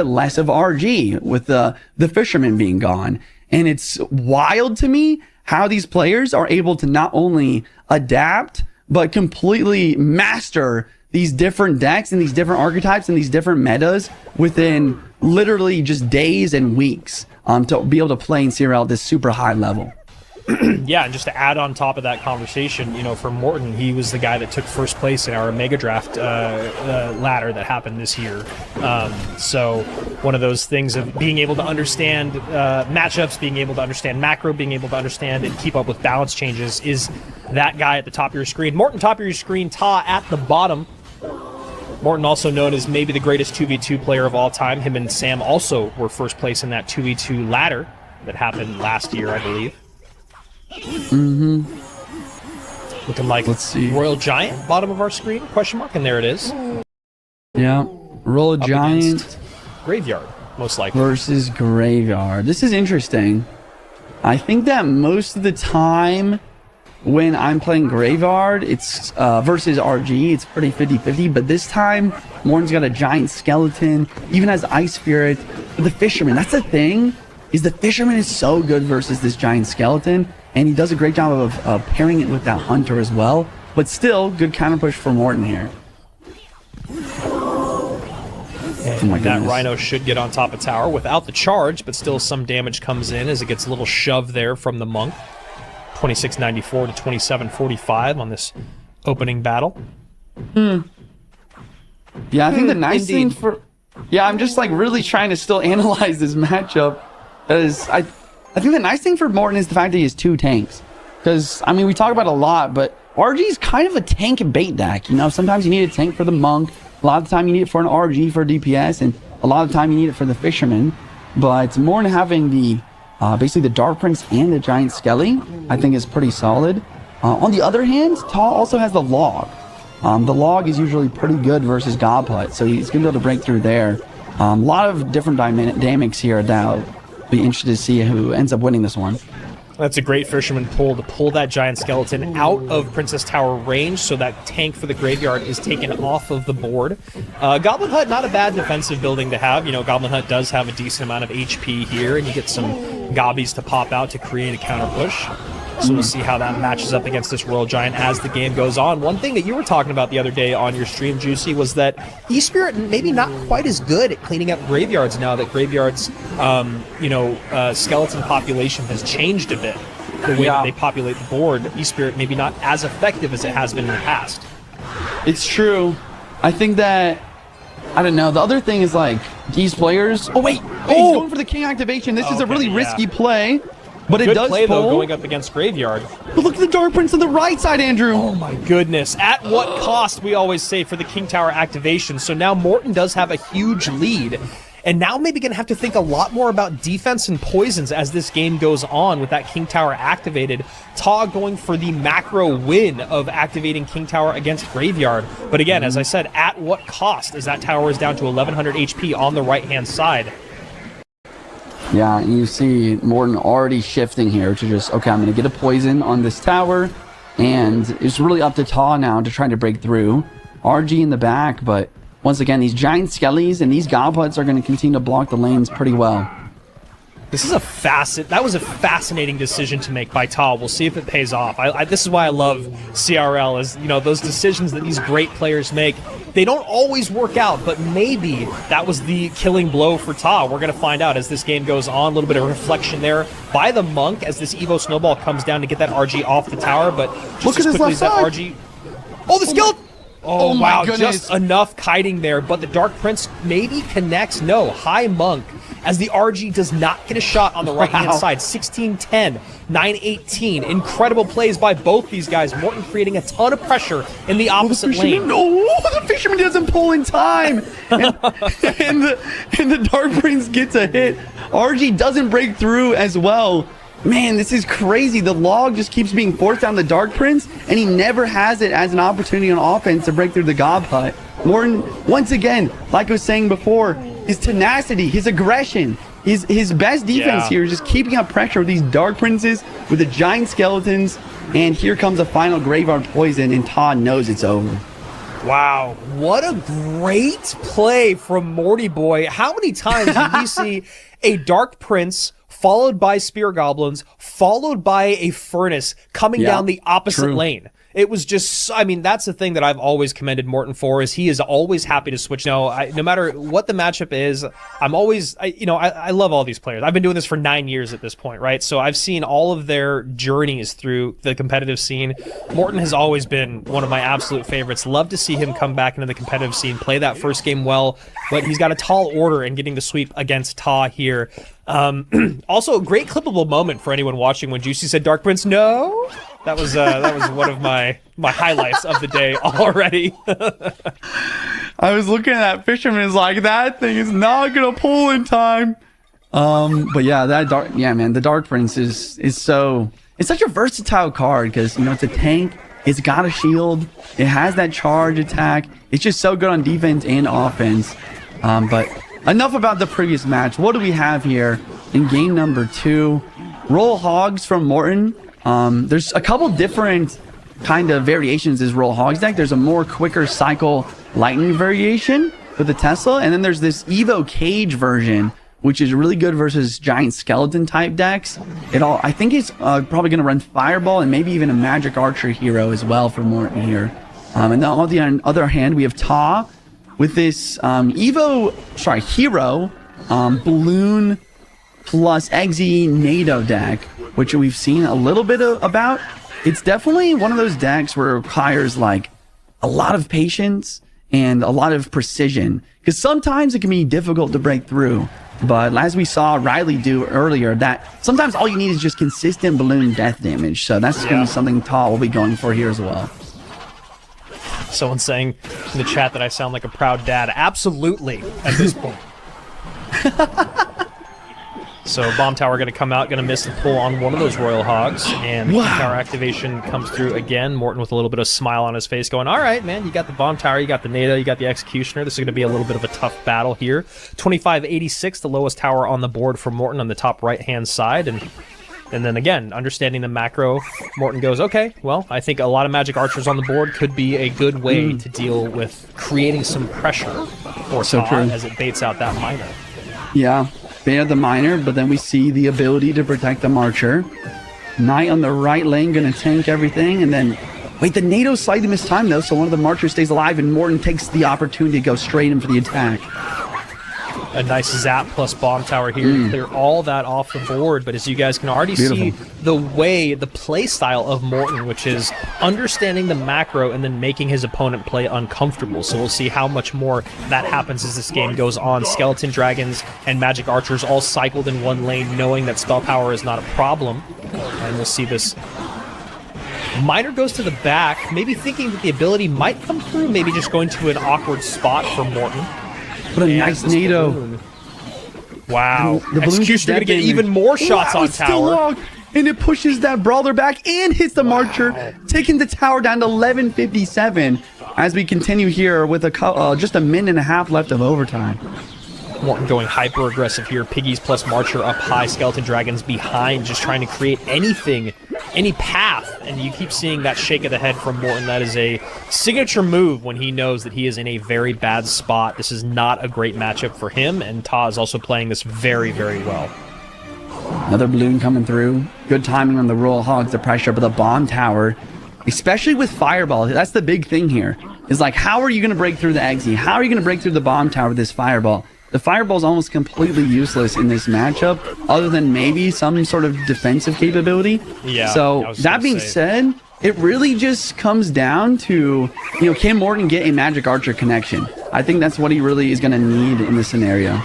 less of RG with the fisherman being gone. And it's wild to me how these players are able to not only adapt, but completely master these different decks and these different archetypes and these different metas within literally just days and weeks to be able to play in CRL at this super high level. Yeah, and just to add on top of that conversation, you know, for Morten, he was the guy that took first place in our Mega Draft ladder that happened this year. So one of those things of being able to understand matchups, being able to understand macro, being able to understand and keep up with balance changes is that guy at the top of your screen. Morten, top of your screen, TAA at the bottom. Morten, also known as maybe the greatest 2v2 player of all time. Him and Sam also were first place in that 2v2 ladder that happened last year, I believe. Looking like, let's see, Royal Giant, bottom of our screen, question mark, and there it is. Yeah, Royal Giant. Graveyard, most likely. Versus Graveyard. This is interesting. I think that most of the time when I'm playing Graveyard, it's versus RG, it's pretty 50-50, but this time, Morten's got a Giant Skeleton, even has Ice Spirit. But the Fisherman, that's the thing, is the Fisherman is so good versus this Giant Skeleton, and he does a great job of pairing it with that Hunter as well. But still, good counter push for Morten here. And that Rhino should get on top of tower without the charge, but still some damage comes in as it gets a little shove there from the Monk. 2694 to 2745 on this opening battle. Yeah, I think the nice thing for... Yeah, I'm just like really trying to still analyze this matchup. Because I think the nice thing for Morten is the fact that he has two tanks. Because, I mean, we talk about it a lot, but RG is kind of a tank bait deck. You know, sometimes you need a tank for the Monk. A lot of the time you need it for an RG for DPS. And a lot of the time you need it for the Fisherman. But Morten having the... basically the Dark Prince and the Giant Skelly, I think is pretty solid. On the other hand, TAA also has the Log. The Log is usually pretty good versus Godput, so he's going to be able to break through there. A lot of different dynamics here that I'll be interested to see who ends up winning this one. That's a great Fisherman pull to pull that Giant Skeleton out of Princess Tower range, so that tank for the Graveyard is taken off of the board. Goblin Hut, not a bad defensive building to have. You know, Goblin Hut does have a decent amount of HP here, and you get some gobbies to pop out to create a counter push. So we'll see how that matches up against this Royal Giant as the game goes on. One thing that you were talking about the other day on your stream, Juicy, was that E-Spirit maybe not quite as good at cleaning up graveyards now that Graveyard's, skeleton population has changed a bit. The way that they populate the board, E-Spirit maybe not as effective as it has been in the past. It's true. I think that, I don't know, the other thing is like, these players... Oh, wait! He's going for the King activation. This is a really risky play. But it does play, pull. though, going up against Graveyard. But look at the Dark Prince on the right side, Andrew. Oh, my goodness. At what cost, we always say, for the King Tower activation. So now Morten does have a huge lead. And now maybe going to have to think a lot more about defense and poisons as this game goes on with that King Tower activated. TAA going for the macro win of activating King Tower against Graveyard. But again, as I said, at what cost, as that tower is down to 1100 HP on the right-hand side. Yeah, you see Morten already shifting here to just, okay, I'm going to get a poison on this tower, and it's really up to TAA now to try to break through. RG in the back, but once again, these Giant Skellies and these Godputs are going to continue to block the lanes pretty well. This is that was a fascinating decision to make by TAA. We'll see if it pays off. This is why I love CRL, is, you know, those decisions that these great players make. They don't always work out, but maybe that was the killing blow for TAA. We're going to find out as this game goes on. A little bit of reflection there by the Monk as this Evo Snowball comes down to get that RG off the tower, but just look as at quickly his as that left RG... Oh, the skeleton! Oh, wow, goodness. Just enough kiting there, but the Dark Prince maybe connects. No, high Monk, as the RG does not get a shot on the right-hand side. 16-10, 9-18. Incredible plays by both these guys. Morten creating a ton of pressure in the opposite lane. No, the Fisherman doesn't pull in time. and the Dark Prince gets a hit. RG doesn't break through as well. Man, this is crazy. The Log just keeps being forced down the Dark Prince, and he never has it as an opportunity on offense to break through the Godput. Morten, once again, like I was saying before, his tenacity, his aggression, his best defense here is just keeping up pressure with these Dark Princes, with the Giant Skeletons, and here comes a final Graveyard Poison, and TAA knows it's over. Wow, what a great play from Morty Boy. How many times did we see a Dark Prince followed by Spear Goblins, followed by a Furnace coming down the opposite lane? It was just, I mean, that's the thing that I've always commended Morten for, is he is always happy to switch. No matter what the matchup is, I'm always, I love all these players. I've been doing this for 9 years at this point, right? So I've seen all of their journeys through the competitive scene. Morten has always been one of my absolute favorites. Love to see him come back into the competitive scene, play that first game well, but he's got a tall order in getting the sweep against TAA here. Also, a great clippable moment for anyone watching when Juicy said, "Dark Prince, no." That was one of my highlights of the day already. I was looking at that fisherman's like, that thing is not gonna pull in time. But yeah, the Dark Prince is it's such a versatile card, because it's a tank, it's got a shield, it has that charge attack. It's just so good on defense and offense. But enough about the previous match. What do we have here in game number 2? Roll Hogs from Morten. There's a couple different kind of variations of this Roll Hogs deck. There's a more quicker cycle lightning variation with the Tesla, and then there's this Evo Cage version, which is really good versus giant skeleton type decks. I think it's probably going to run Fireball and maybe even a Magic Archer hero as well for Morten here. And then on the other hand, we have TAA with this hero balloon plus Eggsy NATO deck, which we've seen a little bit about. It's definitely one of those decks where it requires like a lot of patience and a lot of precision, because sometimes it can be difficult to break through. But as we saw Riley do earlier, that sometimes all you need is just consistent balloon death damage. So that's going to be something TAA will be going for here as well. Someone saying in the chat that I sound like a proud dad. Absolutely, at this point. So Bomb Tower going to come out, going to miss the pull on one of those Royal Hogs, and the Tower activation comes through again. Morten with a little bit of smile on his face going, all right, man, you got the Bomb Tower, you got the NATO, you got the Executioner. This is going to be a little bit of a tough battle here. 2586, the lowest tower on the board for Morten on the top right-hand side, and then again, understanding the macro, Morten goes, okay, well, I think a lot of Magic Archers on the board could be a good way to deal with creating some pressure for TAA as it baits out that miner. Yeah. Bait out the miner, but then we see the ability to protect the Marcher. Knight on the right lane gonna tank everything, and then wait, the NATO slightly missed time though, so one of the Marchers stays alive, and Morten takes the opportunity to go straight in for the attack. A nice zap plus Bomb Tower here to clear all that off the board, but as you guys can already see the play style of Morten, which is understanding the macro and then making his opponent play uncomfortable. So we'll see how much more that happens as this game goes on. Skeleton Dragons and Magic Archers all cycled in one lane, knowing that spell power is not a problem. And we'll see this. Miner goes to the back, maybe thinking that the ability might come through, maybe just going to an awkward spot for Morten. What a nice NATO. Wow. The Executioner going to get even more shots on tower. And it pushes that Brawler back and hits the Marcher, taking the tower down to 1157 as we continue here with just a minute and a half left of overtime. Morten going hyper aggressive here. Piggies plus Marcher up high. Skeleton Dragons behind, just trying to create anything, any path. And you keep seeing that shake of the head from Morten. That is a signature move when he knows that he is in a very bad spot. This is not a great matchup for him, and TAA is also playing this very, very well. Another balloon coming through. Good timing on the Royal Hogs, the pressure, but the Bomb Tower, especially with Fireball, that's the big thing here. Is like, how are you going to break through the Eggsy? How are you going to break through the Bomb Tower with this Fireball? The Fireball is almost completely useless in this matchup, other than maybe some sort of defensive capability. Yeah. So that being said, it really just comes down to, can Morten get a Magic Archer connection? I think that's what he really is going to need in this scenario.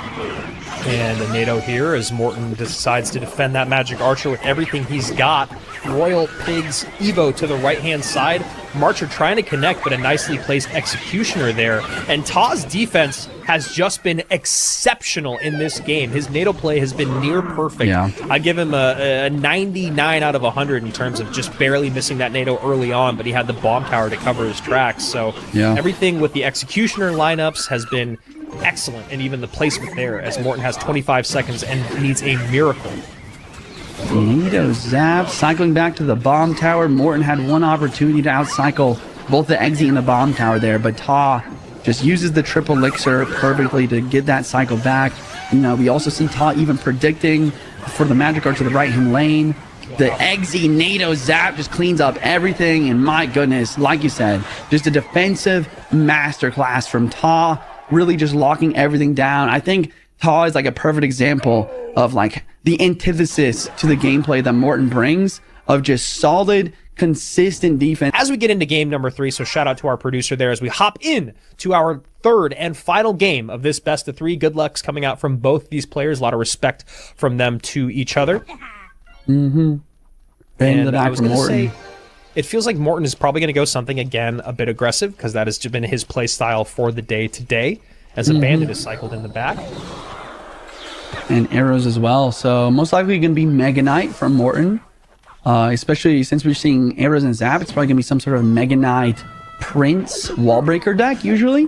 And a NATO here as Morten decides to defend that Magic Archer with everything he's got. Royal Pigs Evo to the right-hand side. Marcher trying to connect, but a nicely placed Executioner there. And TAA's defense has just been exceptional in this game. His NATO play has been near perfect. Yeah. I give him a 99 out of 100 in terms of just barely missing that NATO early on, but he had the Bomb Tower to cover his tracks. So everything with the Executioner lineups has been excellent, and even the placement there, as Morten has 25 seconds and needs a miracle. NATO zap, cycling back to the Bomb Tower. Morten had one opportunity to outcycle both the exit and the bomb tower there, but TAA just uses the triple elixir perfectly to get that cycle back. You know, we also see TAA even predicting for the magic archer to the right-hand lane. The Eggsy NATO zap just cleans up everything, and my goodness, like you said, just a defensive masterclass from TAA, really just locking everything down. I think TAA is like a perfect example of like the antithesis to the gameplay that Morten brings, of just solid, consistent defense. As we get into game number 3, so shout out to our producer there as we hop in to our third and final game of this best of 3. Good luck's coming out from both these players. A lot of respect from them to each other. And I was going to say, it feels like Morten is probably going to go something, again, a bit aggressive, because that has been his play style for the day today, as a bandit is cycled in the back. And arrows as well. So most likely going to be Mega Knight from Morten. Especially since we're seeing arrows and zap, it's probably going to be some sort of Mega Knight Prince wall breaker deck, usually.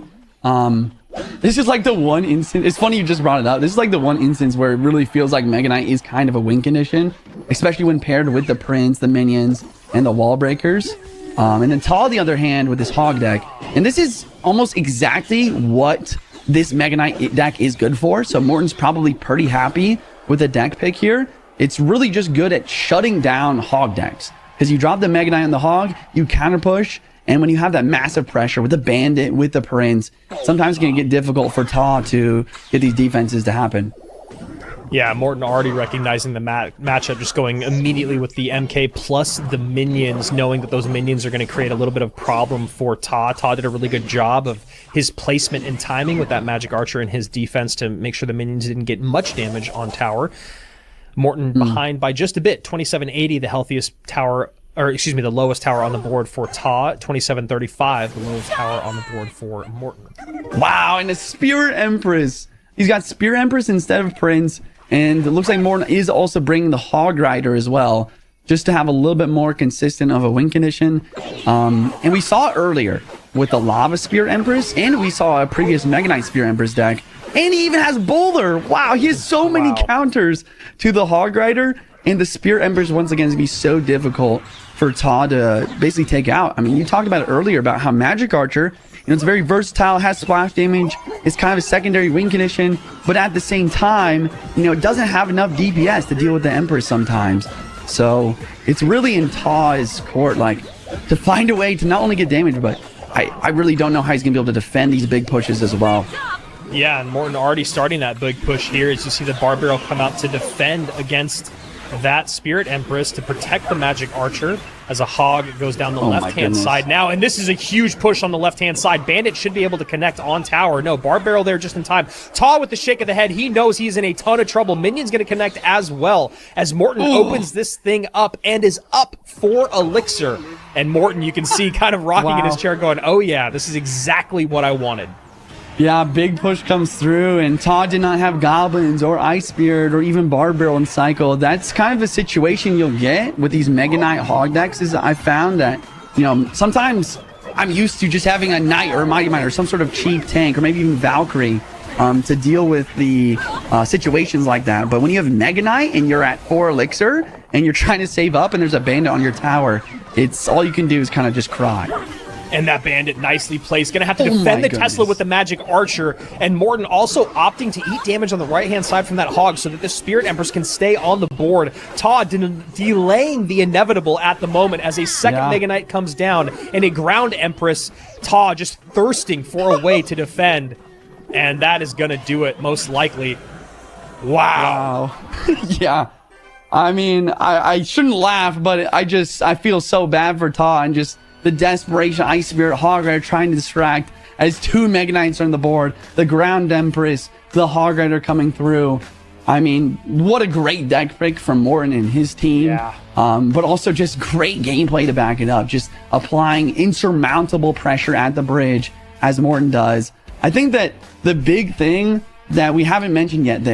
This is like the one instance, it's funny you just brought it up, this is like the one instance where it really feels like Mega Knight is kind of a win condition, especially when paired with the Prince, the minions, and the wall breakers. And then TAA, on the other hand, with this hog deck, and this is almost exactly what this Mega Knight deck is good for, so Morten's probably pretty happy with the deck pick here. It's really just good at shutting down hog decks, because you drop the Mega Knight on the hog, you counter push, and when you have that massive pressure with the bandit, with the Prince, sometimes it's going to get difficult for TAA to get these defenses to happen. Yeah, Morten already recognizing the matchup, just going immediately with the MK plus the minions, knowing that those minions are going to create a little bit of problem for TAA. TAA did a really good job of his placement and timing with that magic archer and his defense to make sure the minions didn't get much damage on tower. Morten behind by just a bit, 2780, the healthiest tower, or excuse me, the lowest tower on the board for TAA, 2735, the lowest tower on the board for Morten. Wow, and a Spear Empress. He's got Spear Empress instead of Prince, and it looks like Morten is also bringing the Hog Rider as well, just to have a little bit more consistent of a win condition. And we saw earlier with the Lava Spear Empress, and we saw a previous Mega Knight Spear Empress deck, and he even has Boulder. Wow, he has so many counters to the Hog Rider, and the Spear Empress once again is going to be so difficult for TAA to basically take out. I mean, you talked about it earlier about how Magic Archer, you know, it's very versatile, has splash damage, it's kind of a secondary win condition, but at the same time, you know, it doesn't have enough DPS to deal with the Empress sometimes. So it's really in TAA's court, like, to find a way to not only get damage, but I really don't know how he's going to be able to defend these big pushes as well. Yeah, and Morten already starting that big push here as you see the Bar Barrel come out to defend against that Spirit Empress to protect the Magic Archer as a hog goes down the left-hand side now. And this is a huge push on the left-hand side. Bandit should be able to connect on tower. No, Bar Barrel there just in time. TAA with the shake of the head. He knows he's in a ton of trouble. Minion's going to connect as well as Morten opens this thing up and is up for Elixir. And Morten, you can see kind of rocking in his chair going, oh yeah, this is exactly what I wanted. Yeah, big push comes through, and TAA did not have Goblins or Ice Spirit or even Bar Barrel in cycle. That's kind of a situation you'll get with these Mega Knight hog decks, is I found that, you know, sometimes I'm used to just having a Knight or a Mighty Might or some sort of cheap tank or maybe even Valkyrie to deal with the situations like that. But when you have Mega Knight and you're at 4 Elixir and you're trying to save up and there's a bandit on your tower, it's all you can do is kind of just cry. And that bandit nicely placed. Going to have to defend the Tesla with the Magic Archer. And Morten also opting to eat damage on the right-hand side from that hog so that the Spirit Empress can stay on the board. TAA delaying the inevitable at the moment as a second Mega Knight comes down and a Ground Empress. TAA just thirsting for a way to defend. And that is going to do it, most likely. Wow. Yeah. I mean, I shouldn't laugh, but I feel so bad for TAA and just the desperation. Ice Spirit, Hog Rider trying to distract as 2 Mega Knights are on the board. The Ground Empress, the Hog Rider coming through. I mean, what a great deck pick from Morten and his team. Yeah. But also just great gameplay to back it up. Just applying insurmountable pressure at the bridge as Morten does. I think that the big thing that we haven't mentioned yet that